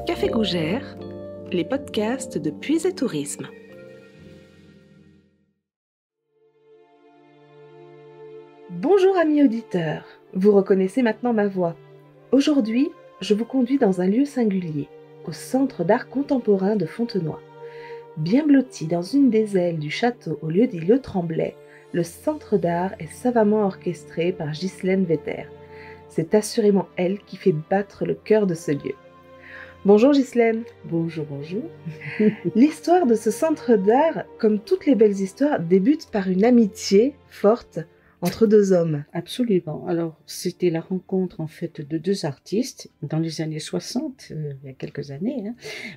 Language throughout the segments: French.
Café Gougère, les podcasts de Puise et Tourisme. Bonjour amis auditeurs, vous reconnaissez maintenant ma voix. Aujourd'hui, je vous conduis dans un lieu singulier, au Centre d'art contemporain de Fontenoy. Bien blotti dans une des ailes du château au lieu-dit Le Tremblay, le Centre d'art est savamment orchestré par Ghislaine Vetter. C'est assurément elle qui fait battre le cœur de ce lieu. Bonjour Ghislaine. Bonjour, bonjour. L'histoire de ce centre d'art, comme toutes les belles histoires, débute par une amitié forte entre deux hommes. Absolument. Alors, c'était la rencontre en fait de deux artistes dans les années 60, il y a quelques années.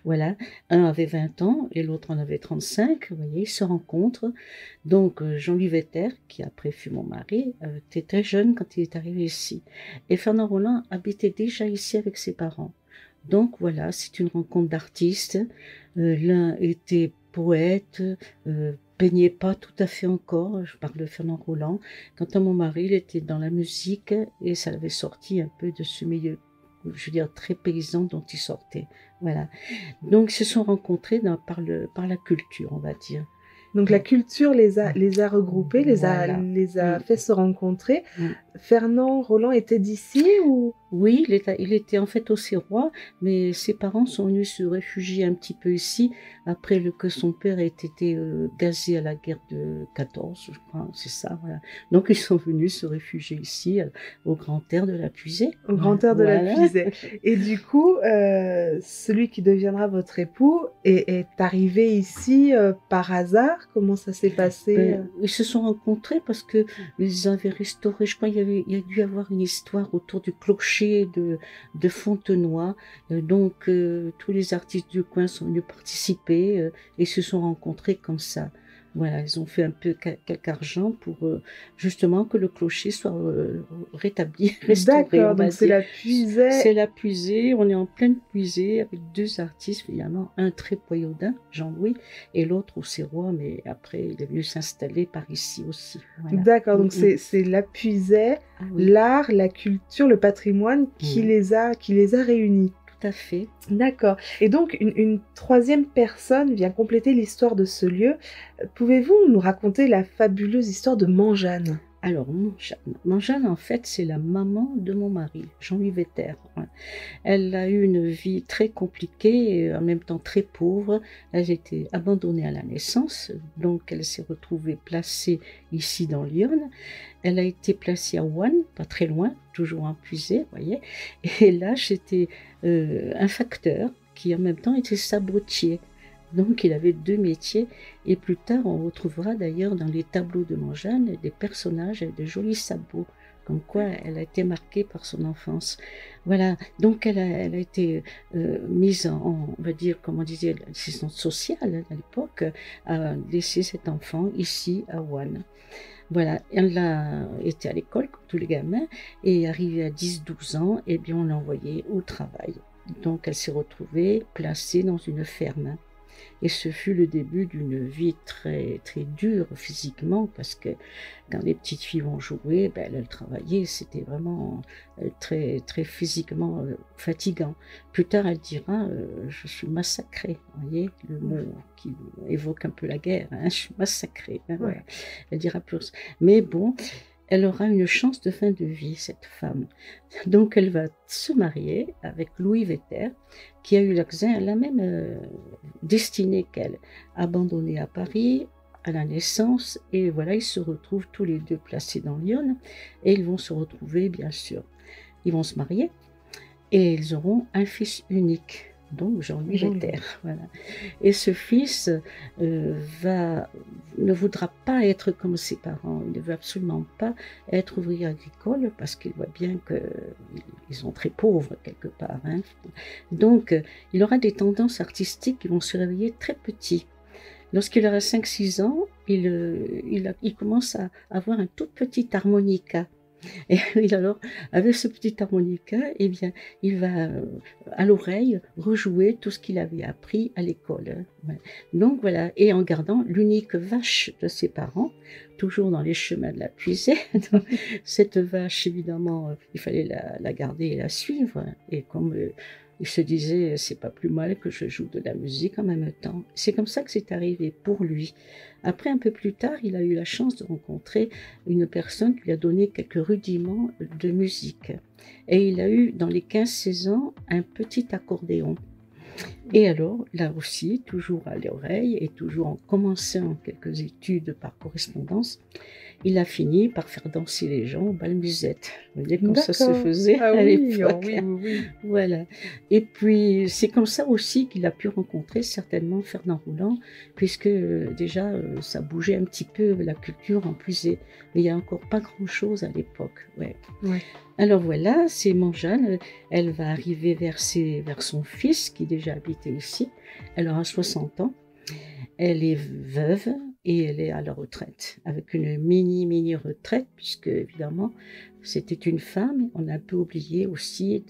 Voilà, un avait 20 ans et l'autre en avait 35. Vous voyez, ils se rencontrent. Donc, Jean-Louis Vetter, qui après fut mon mari, était très jeune quand il est arrivé ici. Et Fernand Rollin habitait déjà ici avec ses parents. Donc voilà, c'est une rencontre d'artistes. L'un était poète, peignait pas tout à fait encore, je parle de Fernand Rollin. Quant à mon mari, il était dans la musique et ça avait sorti un peu de ce milieu, je veux dire, très paysan dont il sortait. Voilà. Donc ils se sont rencontrés par la culture, on va dire. Donc la culture les a regroupés, les a fait se rencontrer. Fernand Rollin était d'ici ou... Oui, il était en fait au Sirois, mais ses parents sont venus se réfugier un petit peu ici, après que son père ait été gazé à la guerre de 14, je crois, c'est ça, voilà. Donc ils sont venus se réfugier ici, au Grand Air de la Puisée. Au Grand Air de la Puisée. Et du coup, celui qui deviendra votre époux est arrivé ici par hasard. Comment ça s'est passé? Ils se sont rencontrés parce qu'ils avaient restauré, je crois, il y a dû y avoir une histoire autour du clocher de Fontenoy. Donc, tous les artistes du coin sont venus participer et se sont rencontrés comme ça. Voilà, ils ont fait un peu quelque argent pour justement que le clocher soit rétabli, restauré. D'accord, donc c'est la Puisée. C'est la Puisée, on est en pleine Puisée avec deux artistes, finalement, un très poyaudin, Jean-Louis, et l'autre au Sirois, mais après il est venu s'installer par ici aussi. Voilà. D'accord, donc c'est la Puisée, l'art, la culture, le patrimoine qui les a réunis. Tout à fait. D'accord. Et donc, une troisième personne vient compléter l'histoire de ce lieu. Pouvez-vous nous raconter la fabuleuse histoire de Manjeanne? Alors, Manjeanne, en fait, c'est la maman de mon mari, Jean-Louis Vetter. Elle a eu une vie très compliquée et en même temps très pauvre. Elle a été abandonnée à la naissance, donc elle s'est retrouvée placée ici dans Lyon. Elle a été placée à Ouanne, pas très loin, toujours en Puisée, vous voyez. Et là, j'étais un facteur qui en même temps était sabotier. Donc il avait deux métiers et plus tard on retrouvera d'ailleurs dans les tableaux de Manjeanne des personnages avec de jolis sabots, comme quoi elle a été marquée par son enfance. Voilà, donc elle a été mise on va dire, comme on disait, l'assistante sociale à l'époque, a laissé cet enfant ici à Ouanne. Voilà, elle a été à l'école comme tous les gamins et arrivée à 10-12 ans, eh bien on l'a envoyée au travail. Donc elle s'est retrouvée placée dans une ferme. Et ce fut le début d'une vie très, très dure physiquement, parce que quand les petites filles vont jouer, elles travaillaient, c'était vraiment très, très physiquement fatigant. Plus tard, elle dira je suis massacrée, vous voyez, le mot qui évoque un peu la guerre, je suis massacrée. Voilà. Elle dira plus. Mais bon, elle aura une chance de fin de vie, cette femme. Donc, elle va se marier avec Louis Vetter, qui a eu la même destinée qu'elle, abandonnée à Paris à la naissance. Et voilà, ils se retrouvent tous les deux placés dans Lyon. Et ils vont se retrouver, bien sûr. Ils vont se marier et ils auront un fils unique. Donc Jean-Louis Vetter, voilà. Et ce fils ne voudra pas être comme ses parents, il ne veut absolument pas être ouvrier agricole parce qu'il voit bien qu'ils sont très pauvres quelque part. Donc il aura des tendances artistiques qui vont se réveiller très petit. Lorsqu'il aura 5-6 ans, il commence à avoir un tout petit harmonica. Et oui, alors, avec ce petit harmonica, eh bien, il va à l'oreille rejouer tout ce qu'il avait appris à l'école. Hein. Ouais. Donc voilà, et en gardant l'unique vache de ses parents, toujours dans les chemins de la puisée. Cette vache, évidemment, il fallait la garder et la suivre. Et comme il se disait, c'est pas plus mal que je joue de la musique en même temps. C'est comme ça que c'est arrivé pour lui. Après, un peu plus tard, il a eu la chance de rencontrer une personne qui lui a donné quelques rudiments de musique. Et il a eu, dans les 15-16 ans, un petit accordéon. Et alors, là aussi, toujours à l'oreille et toujours en commençant quelques études par correspondance, il a fini par faire danser les gens au bal musette. Vous voyez comme ça se faisait à l'époque. Oui, oui, oui. Voilà. Et puis, c'est comme ça aussi qu'il a pu rencontrer certainement Fernand Rouland, puisque déjà, ça bougeait un petit peu la culture en plus. Mais il n'y a encore pas grand-chose à l'époque. Ouais. Ouais. Alors voilà, c'est Manjane. Elle va arriver vers son fils qui déjà habitait ici. Elle aura 60 ans. Elle est veuve et elle est à la retraite, avec une mini retraite, puisque évidemment, c'était une femme. On a un peu oublié aussi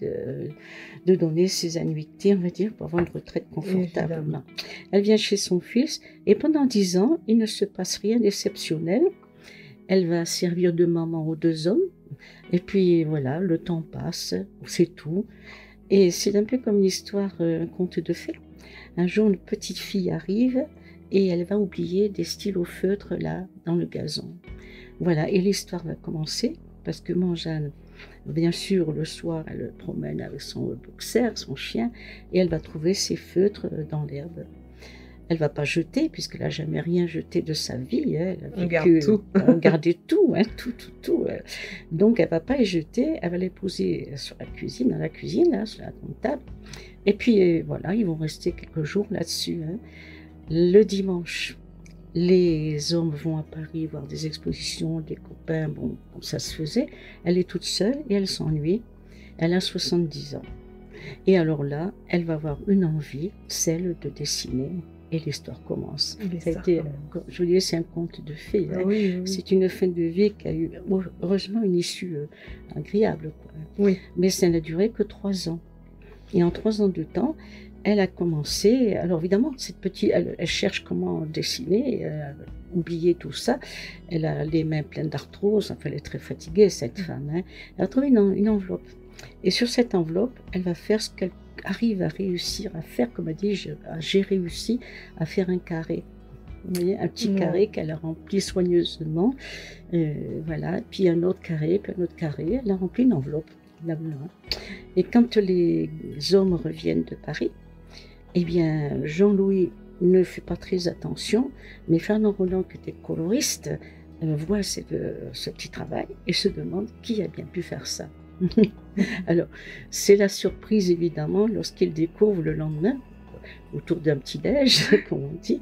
de donner ses annuités, on va dire, pour avoir une retraite confortable. Évidemment. Elle vient chez son fils et pendant 10 ans, il ne se passe rien d'exceptionnel. Elle va servir de maman aux 2 hommes. Et puis voilà, le temps passe, c'est tout. Et c'est un peu comme une histoire, un conte de fées. Un jour, une petite fille arrive et elle va oublier des stylos feutres là, dans le gazon. Voilà, et l'histoire va commencer parce que Manjane, bien sûr, le soir, elle promène avec son boxer, son chien, et elle va trouver ses feutres dans l'herbe. Elle va pas jeter, puisqu'elle n'a jamais rien jeté de sa vie. Hein. On garde tout. On gardait tout, hein, tout. Donc, elle va pas les jeter, elle va les poser sur la cuisine, dans la cuisine, là, sur la grande table. Et puis, voilà, ils vont rester quelques jours là-dessus. Hein. Le dimanche, les hommes vont à Paris voir des expositions, des copains, bon, comme ça se faisait. Elle est toute seule et elle s'ennuie. Elle a 70 ans. Et alors là, elle va avoir une envie, celle de dessiner. Et l'histoire commence. Ça a été, je vous disais, c'est un conte de fées. Hein. Oui, oui. C'est une fin de vie qui a eu, heureusement, une issue agréable. Quoi. Oui. Mais ça n'a duré que 3 ans. Et en 3 ans de temps, elle a commencé. Alors évidemment, cette petite, elle cherche comment dessiner, oublier tout ça. Elle a les mains pleines d'arthrose. Enfin, elle est très fatiguée, cette femme. Hein. Elle a trouvé une enveloppe. Et sur cette enveloppe, elle va faire ce qu'elle arrive à réussir à faire, comme elle dit, j'ai réussi à faire un carré. Vous voyez, un petit carré qu'elle a rempli soigneusement. Voilà, puis un autre carré, puis un autre carré. Elle a rempli une enveloppe. Et quand les hommes reviennent de Paris, eh bien, Jean-Louis ne fait pas très attention, mais Fernand Rouland, qui était coloriste, voit ce petit travail et se demande qui a bien pu faire ça. Alors, c'est la surprise évidemment lorsqu'il découvre le lendemain, autour d'un petit-déj, comme on dit,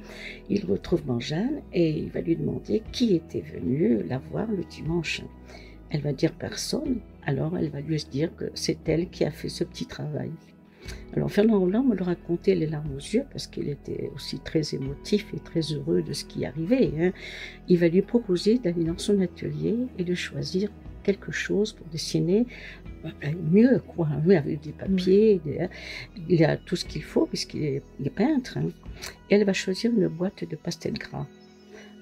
il retrouve Manjane et il va lui demander qui était venu la voir le dimanche. Elle va dire personne, alors elle va lui dire que c'est elle qui a fait ce petit travail. Alors Fernand Rouland me le racontait les larmes aux yeux parce qu'il était aussi très émotif et très heureux de ce qui arrivait. Hein. Il va lui proposer d'aller dans son atelier et de choisir quelque chose pour dessiner mieux, quoi, avec des papiers, il a tout ce qu'il faut puisqu'il est peintre. Hein. Et elle va choisir une boîte de pastel gras.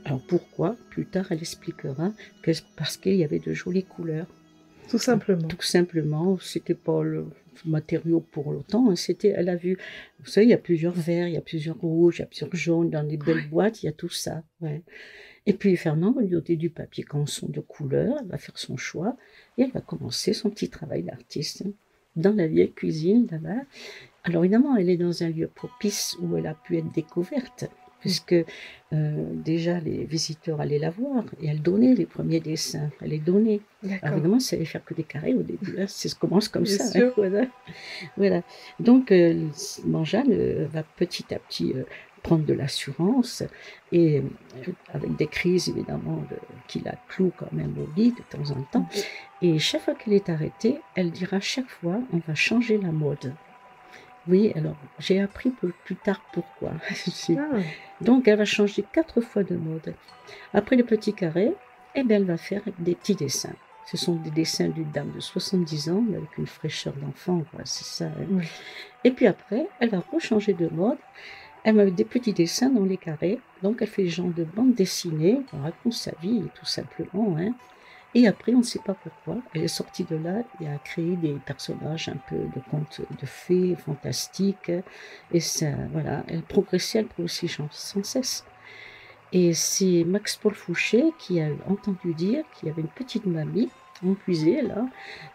Alors pourquoi? Plus tard, elle expliquera que c'est parce qu'il y avait de jolies couleurs. Tout simplement. Tout simplement, c'était pas le matériau pour longtemps. Hein. Elle a vu, vous savez, il y a plusieurs verts, il y a plusieurs rouges, il y a plusieurs jaunes dans des belles boîtes, il y a tout ça. Ouais. Et puis Fernand va lui donner du papier canson de couleur, elle va faire son choix et elle va commencer son petit travail d'artiste hein, dans la vieille cuisine là-bas. Alors évidemment, elle est dans un lieu propice où elle a pu être découverte, puisque déjà les visiteurs allaient la voir et elle donnait les premiers dessins, elle les donnait. Alors évidemment, ça allait faire que des carrés au début, hein, ça commence comme Bien ça. sûr. Hein, voilà. Donc Manjane va petit à petit prendre de l'assurance et avec des crises évidemment qui la clouent quand même au lit de temps en temps. Et chaque fois qu'elle est arrêtée, elle dira chaque fois on va changer la mode. Oui, alors j'ai appris plus tard pourquoi. Donc elle va changer 4 fois de mode. Après le petit carré, eh bien, elle va faire des petits dessins. Ce sont des dessins d'une dame de 70 ans, mais avec une fraîcheur d'enfant, quoi, c'est ça. Hein. Oui. Et puis après, elle va rechanger de mode. Elle met des petits dessins dans les carrés. Donc, elle fait le genre de bande dessinée. Elle raconte sa vie, tout simplement. Hein. Et après, on ne sait pas pourquoi, elle est sortie de là et a créé des personnages un peu de contes de fées, fantastiques. Et ça, voilà, elle progressait sans cesse. Et c'est Max Paul Fouché qui a entendu dire qu'il y avait une petite mamie en musée, là,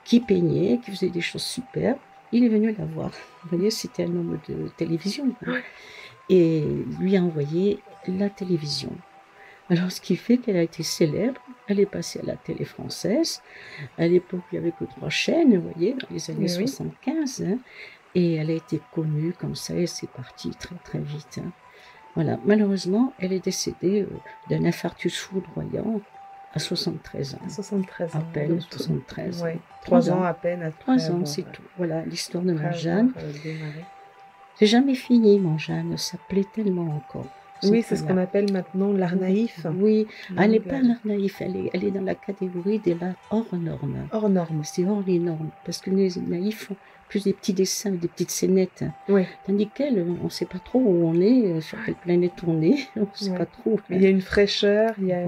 qui peignait, qui faisait des choses superbes. Il est venu la voir. Vous voyez, c'était un homme de télévision. Hein. Et lui a envoyé la télévision. Alors, ce qui fait qu'elle a été célèbre. Elle est passée à la télé française. À l'époque, il n'y avait que 3 chaînes, vous voyez, dans les années 75. Hein, et elle a été connue comme ça, et c'est parti très, très vite. Hein. Voilà. Malheureusement, elle est décédée d'un infarctus foudroyant à 73 ans. À 73 ans. À peine, 73 ans. 3 ans à peine. 3 ans, c'est tout. Voilà, l'histoire de Jeanne. C'est jamais fini, Jeanne. Ça plaît tellement encore. Oui, c'est ce qu'on appelle maintenant l'art naïf. Oui, elle n'est pas l'art naïf, elle est dans la catégorie de l'art hors norme. Hors norme. C'est hors les normes, parce que les naïfs font plus des petits dessins, des petites scénettes. Oui. Tandis qu'elle, on ne sait pas trop où on est, sur quelle planète on est, on ne sait pas trop. Il y a une fraîcheur, il y a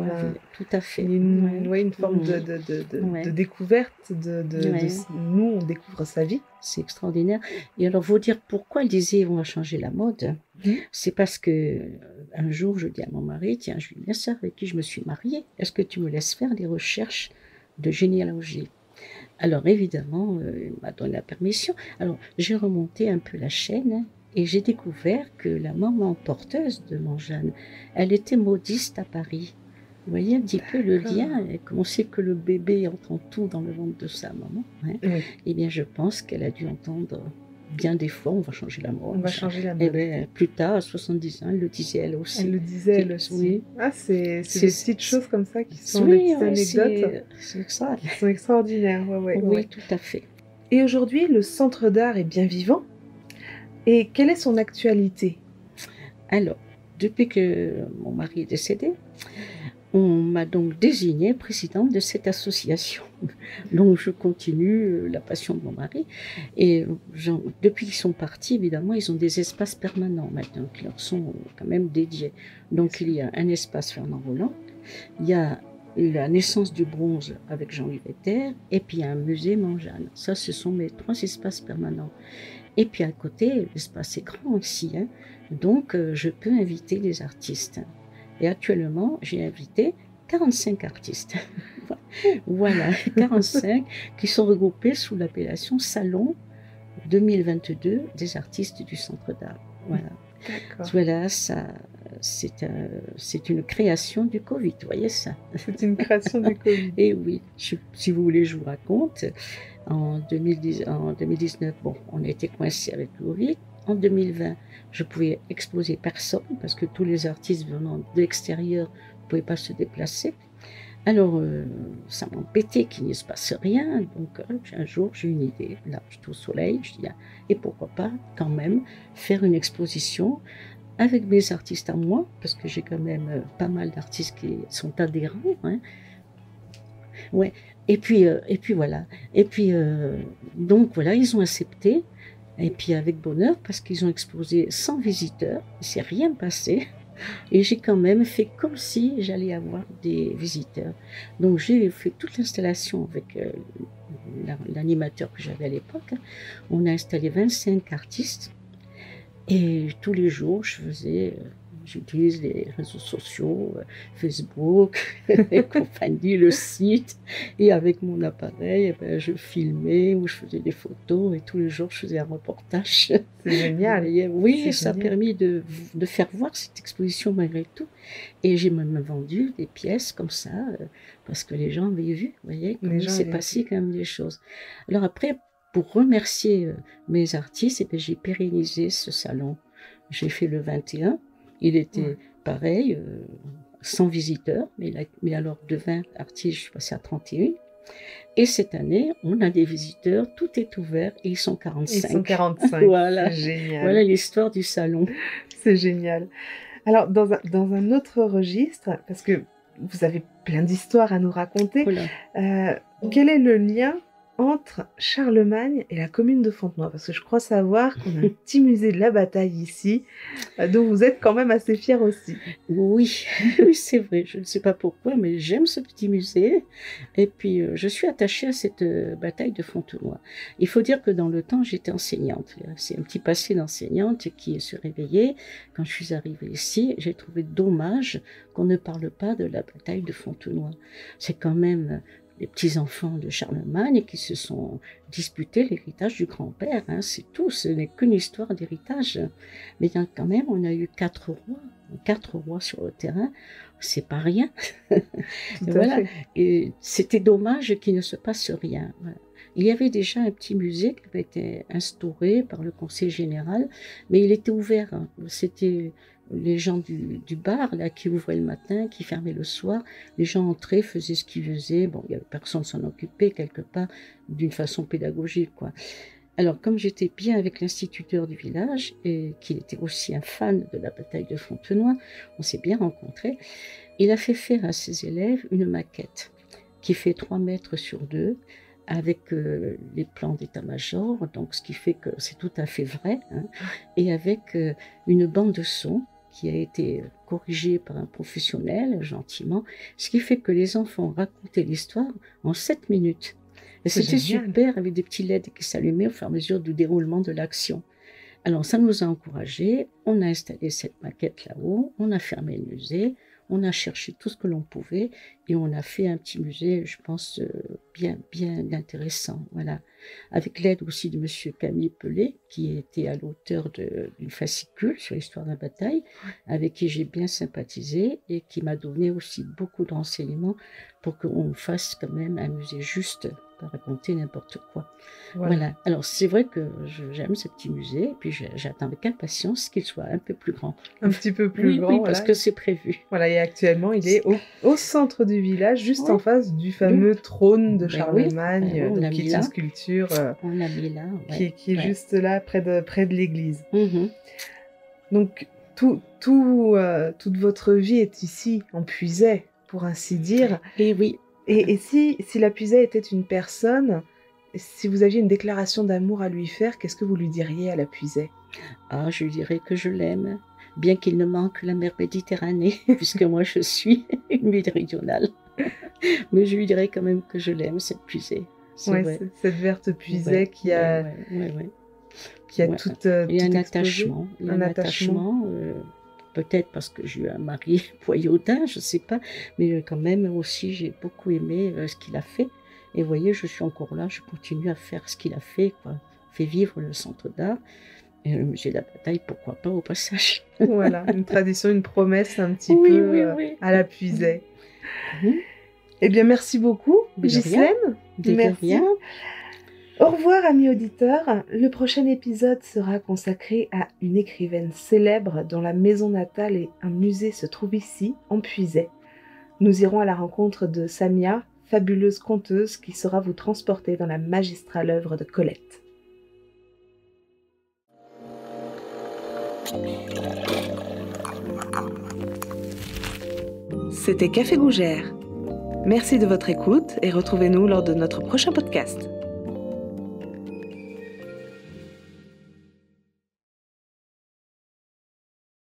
tout à fait. Une forme de découverte, nous, on découvre sa vie. C'est extraordinaire. Et alors, vous dire pourquoi elle disait on va changer la mode, c'est parce que un jour, je dis à mon mari, tiens, je lui dis, ça avec qui je me suis mariée, est-ce que tu me laisses faire des recherches de généalogie? Alors, évidemment, il m'a donné la permission. Alors, j'ai remonté un peu la chaîne, hein, et j'ai découvert que la maman porteuse de Jeanne, elle était modiste à Paris. Vous voyez un petit peu le lien, et comme on sait que le bébé entend tout dans le ventre de sa maman, hein, eh bien je pense qu'elle a dû entendre bien des fois, on va changer la mode. On va changer la mode. Et bien, plus tard, à 70 ans, elle le disait elle aussi. Elle le disait elle aussi. Oui. Ah, c'est des petites choses comme ça qui sont des petites anecdotes. C'est ça. Qui sont extraordinaires. Oui, tout à fait. Et aujourd'hui, le Centre d'art est bien vivant. Et quelle est son actualité? Alors, depuis que mon mari est décédé, on m'a donc désignée présidente de cette association. Donc je continue la passion de mon mari. Et depuis qu'ils sont partis, évidemment, ils ont des espaces permanents maintenant qui leur sont quand même dédiés. Donc il y a un espace Fernand Roland, il y a la naissance du bronze avec Jean-Louis Vetter, et puis il y a un musée Jeanne. Ça, ce sont mes 3 espaces permanents. Et puis à côté, l'espace est grand aussi, hein, donc je peux inviter les artistes. Et actuellement, j'ai invité 45 artistes. Voilà, 45 qui sont regroupés sous l'appellation Salon 2022 des artistes du Centre d'art. Voilà. Voilà, ça, c'est une création du Covid, vous voyez ça? C'est une création du Covid. Et oui, si vous voulez, je vous raconte. En 2019, bon, on a été coincés avec le Covid. En 2020, je pouvais exposer personne parce que tous les artistes venant de l'extérieur ne pouvaient pas se déplacer. Alors, ça m'embêtait qu'il ne se passe rien. Donc, un jour, j'ai une idée. Là, j'étais au soleil. Je dis, et pourquoi pas, quand même, faire une exposition avec mes artistes à moi, parce que j'ai quand même pas mal d'artistes qui sont adhérents. Hein. Ouais. Et puis voilà. Et puis, donc, voilà, ils ont accepté. Et puis avec bonheur, parce qu'ils ont exposé 100 visiteurs, il ne s'est rien passé. Et j'ai quand même fait comme si j'allais avoir des visiteurs. Donc j'ai fait toute l'installation avec l'animateur que j'avais à l'époque. On a installé 25 artistes. Et tous les jours, j'utilise les réseaux sociaux, Facebook et compagnie, le site. Et avec mon appareil, je filmais ou je faisais des photos et tous les jours, je faisais un reportage. C'est génial. Oui, ça a permis de faire voir cette exposition malgré tout. Et j'ai même vendu des pièces comme ça parce que les gens avaient vu, vous voyez, comme il s'est passé quand même des choses. Alors après, pour remercier mes artistes, j'ai pérennisé ce salon. J'ai fait le 21. Il était pareil, 100 visiteurs, mais alors de 20 artistes, je suis passée à 31. Et cette année, on a des visiteurs, tout est ouvert et ils sont 45. Ils sont 45, voilà. C'est génial. Voilà l'histoire du salon. C'est génial. Alors, dans un autre registre, parce que vous avez plein d'histoires à nous raconter. Voilà. Quel est le lien entre Charlemagne et la commune de Fontenoy? Parce que je crois savoir qu'on a un petit musée de la bataille ici, dont vous êtes quand même assez fiers aussi. Oui, oui, c'est vrai. Je ne sais pas pourquoi, mais j'aime ce petit musée. Et puis, je suis attachée à cette bataille de Fontenoy. Il faut dire que dans le temps, j'étais enseignante. C'est un petit passé d'enseignante qui se réveillait. Quand je suis arrivée ici, j'ai trouvé dommage qu'on ne parle pas de la bataille de Fontenoy. C'est quand même les petits-enfants de Charlemagne qui se sont disputés l'héritage du grand-père. Hein, c'est tout, ce n'est qu'une histoire d'héritage. Mais quand même, on a eu 4 rois sur le terrain, c'est pas rien. Voilà. Et c'était dommage qu'il ne se passe rien. Voilà. Il y avait déjà un petit musée qui avait été instauré par le conseil général, mais il était ouvert. Hein. C'était les gens du bar là, qui ouvraient le matin, qui fermaient le soir. Les gens entraient, faisaient ce qu'ils faisaient. Bon, il n'y avait personne qui s'en occupait quelque part, d'une façon pédagogique, quoi. Alors, comme j'étais bien avec l'instituteur du village, et qu'il était aussi un fan de la bataille de Fontenoy, on s'est bien rencontrés, il a fait faire à ses élèves une maquette qui fait 3 mètres sur 2, avec les plans d'état-major, donc ce qui fait que c'est tout à fait vrai, hein, et avec une bande de son qui a été corrigée par un professionnel, gentiment, ce qui fait que les enfants racontaient l'histoire en 7 minutes. Et c'était super, avec des petits LED qui s'allumaient au fur et à mesure du déroulement de l'action. Alors ça nous a encouragés, on a installé cette maquette là-haut, on a fermé le musée, on a cherché tout ce que l'on pouvait et on a fait un petit musée, je pense, bien intéressant. Voilà. Avec l'aide aussi de monsieur Camille Pelé, qui était à l'auteur d'une fascicule sur l'histoire de la bataille, avec qui j'ai bien sympathisé et qui m'a donné aussi beaucoup de renseignements pour qu'on fasse quand même un musée juste, pas raconter n'importe quoi. Voilà. Alors c'est vrai que j'aime ce petit musée et puis j'attends avec impatience qu'il soit un peu plus grand. Un petit peu plus grand. Oui, parce que c'est prévu. Voilà, et actuellement il est au centre du village, juste en face du fameux trône de Charlemagne, donc, qui est une sculpture on l'a mis là, qui est juste là, près de l'église. Mm-hmm. Donc toute votre vie est ici, en Puisaye, pour ainsi dire. Et oui. Et si la Puisaye était une personne, si vous aviez une déclaration d'amour à lui faire, qu'est-ce que vous lui diriez à la Puisaye? Ah, je lui dirais que je l'aime, bien qu'il ne manque la mer Méditerranée, puisque moi je suis une méridionale. Mais je lui dirais quand même que je l'aime, cette Puisaye. Ouais, cette verte Puisaye qui a tout et un attachement. Un attachement. Peut-être parce que j'ai eu un mari poyaudin, je ne sais pas, mais quand même aussi j'ai beaucoup aimé ce qu'il a fait. Et vous voyez, je suis encore là, je continue à faire ce qu'il a fait, quoi. Fait vivre le centre d'art et le musée de la bataille, pourquoi pas au passage. Voilà, une tradition, une promesse un petit peu à la Puisaye. Eh bien, merci beaucoup, Ghislaine. Merci. Au revoir, amis auditeurs. Le prochain épisode sera consacré à une écrivaine célèbre dont la maison natale et un musée se trouvent ici, en Puisaye. Nous irons à la rencontre de Samia, fabuleuse conteuse qui saura vous transporter dans la magistrale œuvre de Colette. C'était Café Gougère. Merci de votre écoute et retrouvez-nous lors de notre prochain podcast.